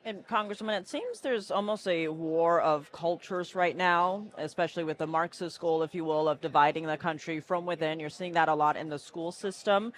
And Congressman, it seems there's almost a war of cultures right now, especially with the Marxist goal, if you will, of dividing the country from within. You're seeing that a lot in the school system.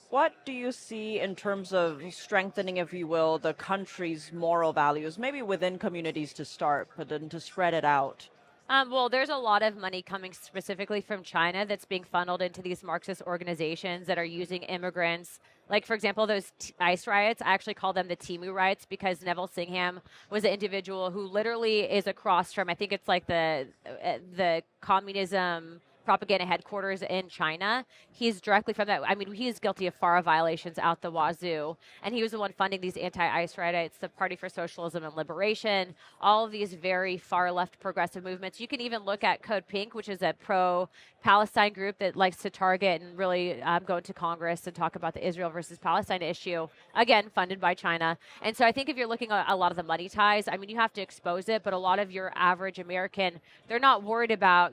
What do you see in terms of strengthening, if you will, the country's moral values, maybe within communities to start, but then to spread it out? Well, there's a lot of money coming specifically from China that's being funneled into these Marxist organizations that are using immigrants. Like, for example, those ICE riots, I actually call them the Timu riots because Neville Singham was an individual who literally is across from, I think it's like the communism propaganda headquarters in China. He's directly from that. I mean, he is guilty of FARA violations out the wazoo. And he was the one funding these anti-ICE riots, the Party for Socialism and Liberation, all of these very far left progressive movements. You can even look at Code Pink, which is a pro-Palestine group that likes to target and really go into Congress and talk about the Israel versus Palestine issue, again, funded by China. And so I think if you're looking at a lot of the money ties, I mean, you have to expose it, but a lot of your average American, they're not worried about,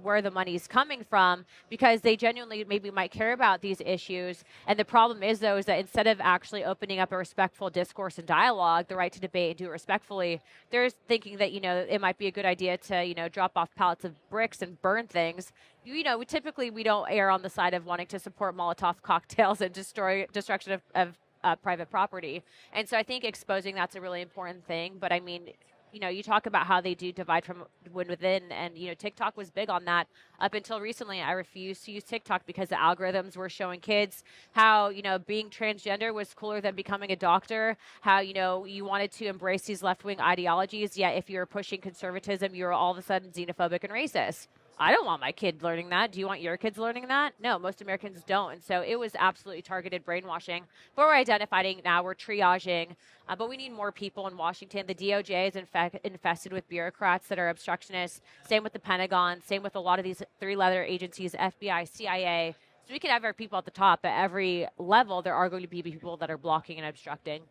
where the money's coming from because they genuinely maybe might care about these issues. And the problem is, though, is that instead of actually opening up a respectful discourse and dialogue, the right to debate and do it respectfully, they're thinking that, it might be a good idea to, drop off pallets of bricks and burn things. We don't err on the side of wanting to support Molotov cocktails and destruction of private property. And so I think exposing that's a really important thing. But I mean, you talk about how they do divide from within, and, TikTok was big on that. Up until recently, I refused to use TikTok because the algorithms were showing kids how, being transgender was cooler than becoming a doctor, how, you wanted to embrace these left-wing ideologies, yet if you were pushing conservatism, you were all of a sudden xenophobic and racist. I don't want my kid learning that. Do you want your kids learning that? No, most Americans don't. And so it was absolutely targeted brainwashing. But we're identifying now, we're triaging, but we need more people in Washington. The DOJ is infested with bureaucrats that are obstructionists. Same with the Pentagon. Same with a lot of these three-letter agencies, FBI, CIA. So we can have our people at the top. At every level, there are going to be people that are blocking and obstructing.